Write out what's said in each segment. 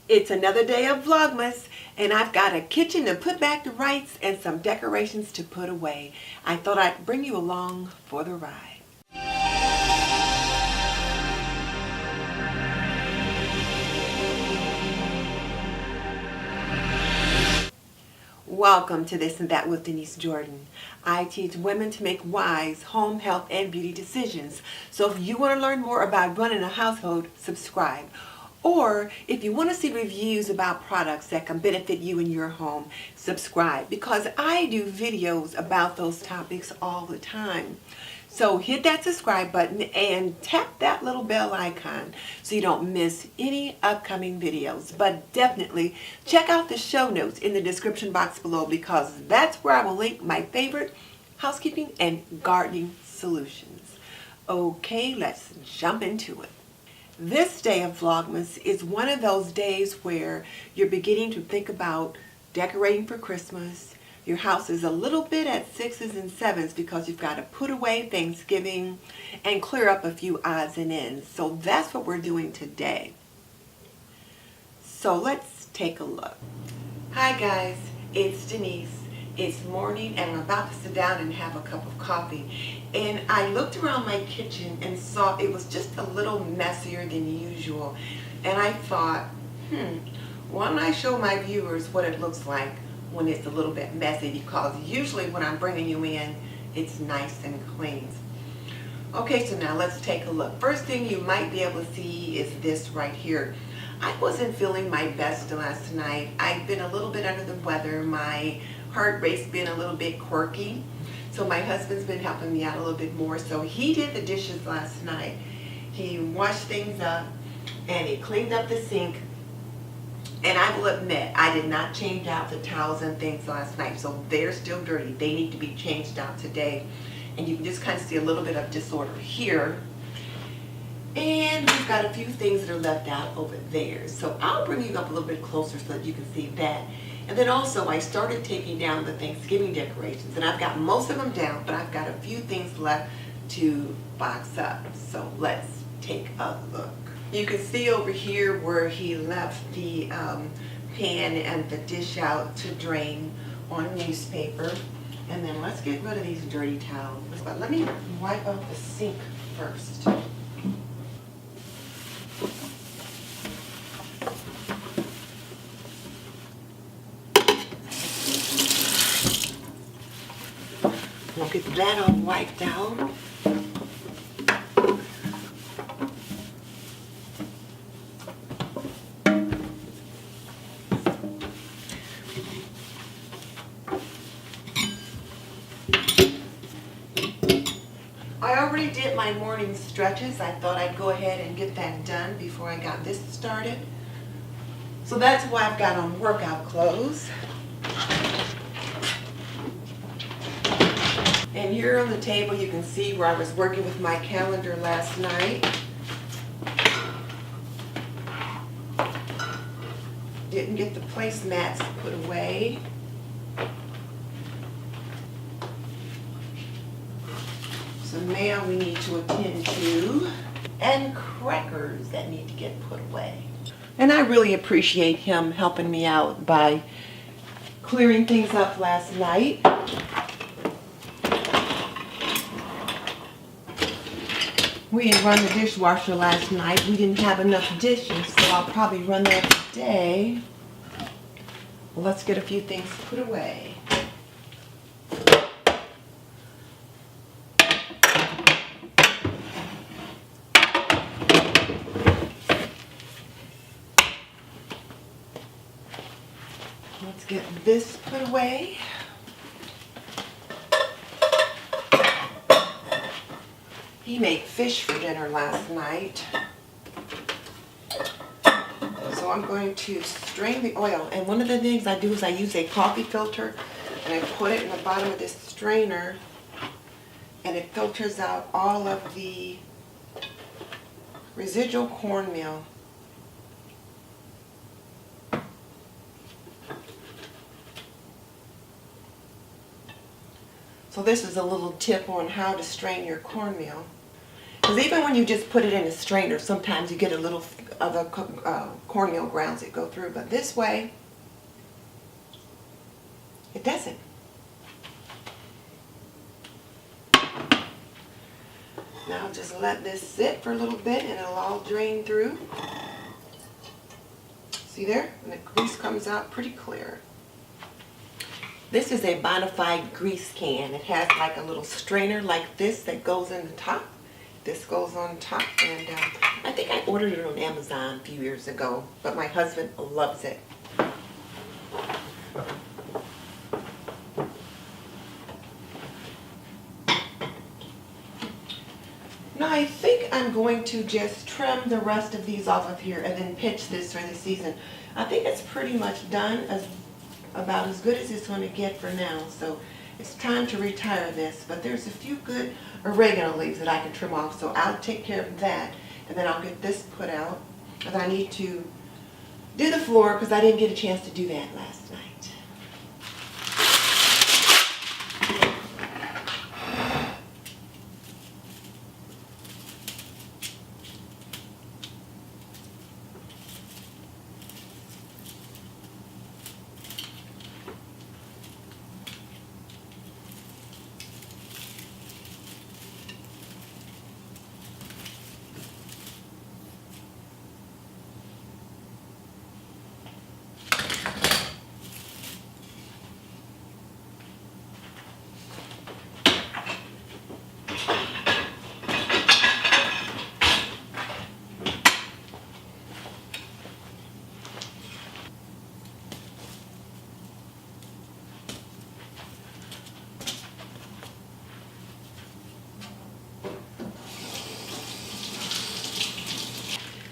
It's another day of Vlogmas, and I've got a kitchen to put back to rights and some decorations to put away. I thought I'd bring you along for the ride. Welcome to This and That with Denise Jordan. I teach women to make wise home, health, and beauty decisions. So if you want to learn more about running a household, subscribe. Or if you want to see reviews about products that can benefit you in your home, subscribe, because I do videos about those topics all the time. So hit that subscribe button and tap that little bell icon so you don't miss any upcoming videos. But definitely check out the show notes in the description box below, because that's where I will link my favorite housekeeping and gardening solutions. Okay, let's jump into it. This day of Vlogmas is one of those days where you're beginning to think about decorating for Christmas. Your house is a little bit at 6s and 7s because you've got to put away Thanksgiving and clear up a few odds and ends. So that's what we're doing today. So let's take a look. Hi guys, it's Denise. It's morning and I'm about to sit down and have a cup of coffee. And I looked around my kitchen and saw it was just a little messier than usual. And I thought, why don't I show my viewers what it looks like when it's a little bit messy, because usually when I'm bringing you in, it's nice and clean. Okay, so now let's take a look. First thing you might be able to see is this right here. I wasn't feeling my best last night. I've been a little bit under the weather. My heart rate's been a little bit quirky. So my husband's been helping me out a little bit more. So he did the dishes last night. He washed things up and he cleaned up the sink. And I will admit, I did not change out the towels and things last night. So they're still dirty. They need to be changed out today. And you can just kind of see a little bit of disorder here. And we've got a few things that are left out over there. So I'll bring you up a little bit closer so that you can see that. And then also I started taking down the Thanksgiving decorations. And I've got most of them down, but I've got a few things left to box up. So let's take a look. You can see over here where he left the pan and the dish out to drain on newspaper. And then let's get rid of these dirty towels. But let me wipe out the sink first. We'll get that all wiped out. I already did my morning stretches. I thought I'd go ahead and get that done before I got this started. So that's why I've got on workout clothes. And here on the table you can see where I was working with my calendar last night. Didn't get the placemats put away. Some mail we need to attend to, and crackers that need to get put away. And I really appreciate him helping me out by clearing things up last night. We didn't run the dishwasher last night. We didn't have enough dishes, so I'll probably run that today. Well, let's get a few things put away. Let's get this put away. He made fish for dinner last night. So I'm going to strain the oil. And one of the things I do is I use a coffee filter and I put it in the bottom of this strainer, and it filters out all of the residual cornmeal. So this is a little tip on how to strain your cornmeal. Because even when you just put it in a strainer, sometimes you get a little of the corneal grounds that go through, but this way, it doesn't. Now just let this sit for a little bit and it'll all drain through. See there? And the grease comes out pretty clear. This is a bona fide grease can. It has like a little strainer like this that goes in the top. This goes on top, and I think I ordered it on Amazon a few years ago, but my husband loves it. Now I think I'm going to just trim the rest of these off of here and then pitch this for the season. I think it's pretty much done, about as good as it's going to get for now. So it's time to retire this, but there's a few good oregano leaves that I can trim off, so I'll take care of that, and then I'll get this put out, because I need to do the floor because I didn't get a chance to do that last night.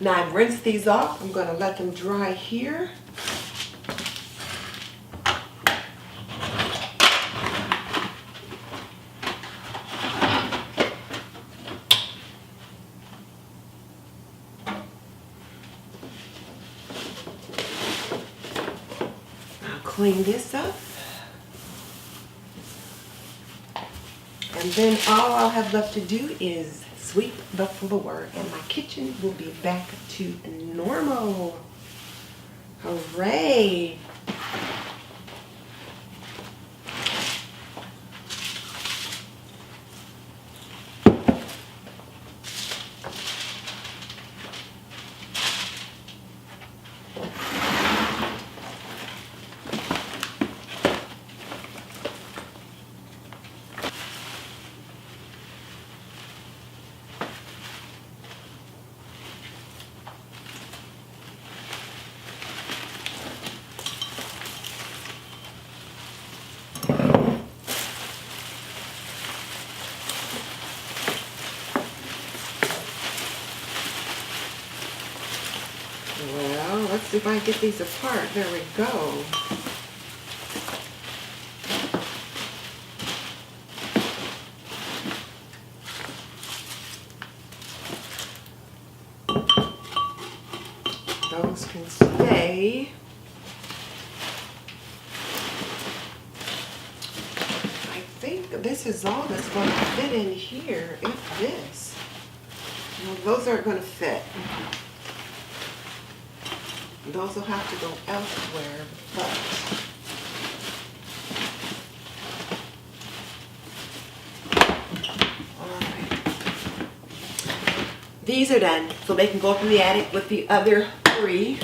Now I've rinsed these off. I'm going to let them dry here. I'll clean this up. And then all I'll have left to do is sweep the floor, and my kitchen will be back to normal. Hooray! Well, let's see if I can get these apart. There we go. Those can stay. I think this is all that's going to fit in here, if this. Well, those aren't going to fit. Those will have to go elsewhere, but alright. These are done, so they can go up in the attic with the other three.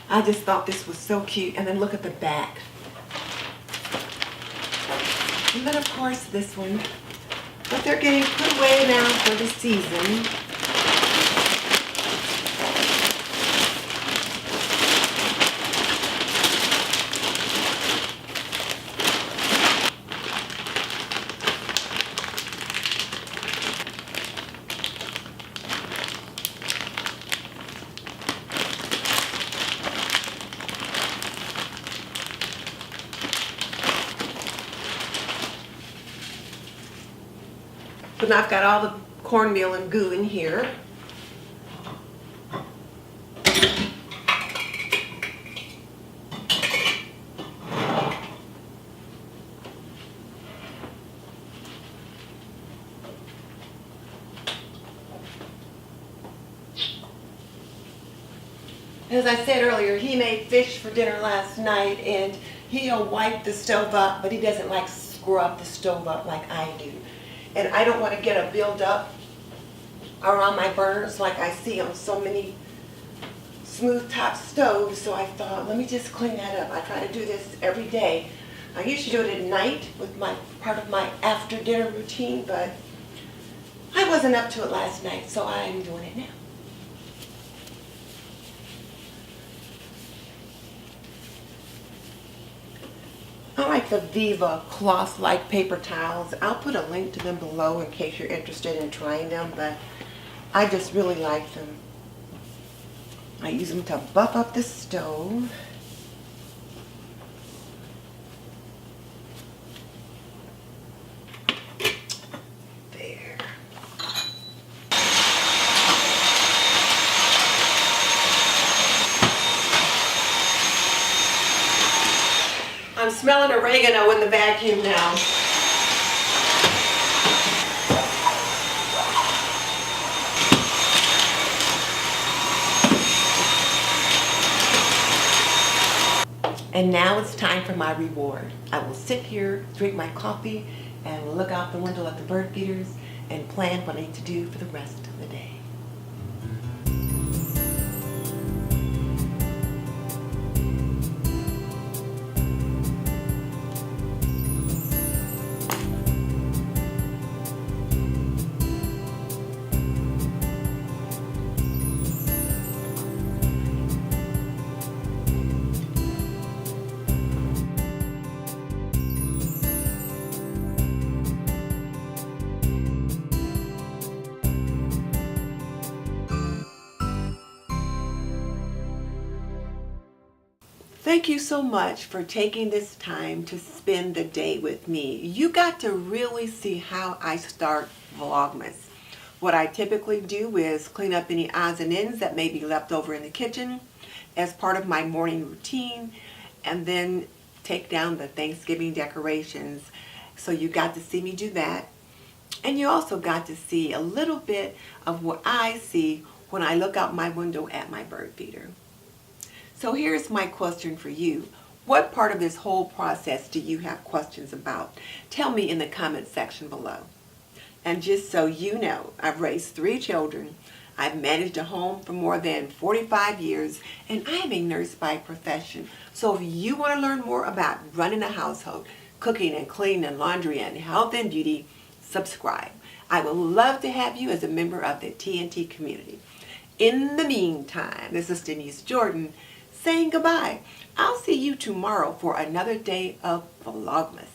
I just thought this was so cute. And then look at the back. And then of course this one. But they're getting put away now for the season. So now I've got all the cornmeal and goo in here. As I said earlier, he made fish for dinner last night, and he'll wipe the stove up, but he doesn't like scrub the stove up like I do. And I don't want to get a buildup around my burners like I see on so many smooth top stoves, so I thought, let me just clean that up. I try to do this every day. I usually do it at night with my part of my after dinner routine, but I wasn't up to it last night, so I'm doing it now. I like the Viva cloth-like paper towels. I'll put a link to them below in case you're interested in trying them, but I just really like them. I use them to buff up the stove. There. I'm smelling oregano in the vacuum now. And now it's time for my reward. I will sit here, drink my coffee, and look out the window at the bird feeders and plan what I need to do for the rest of the day. Thank you so much for taking this time to spend the day with me. You got to really see how I start Vlogmas. What I typically do is clean up any odds and ends that may be left over in the kitchen as part of my morning routine, and then take down the Thanksgiving decorations. So you got to see me do that. And you also got to see a little bit of what I see when I look out my window at my bird feeder. So here's my question for you. What part of this whole process do you have questions about? Tell me in the comment section below. And just so you know, I've raised 3 children. I've managed a home for more than 45 years, and I'm a nurse by profession. So if you want to learn more about running a household, cooking and cleaning and laundry and health and beauty, subscribe. I would love to have you as a member of the TNT community. In the meantime, this is Denise Jordan saying goodbye. I'll see you tomorrow for another day of Vlogmas.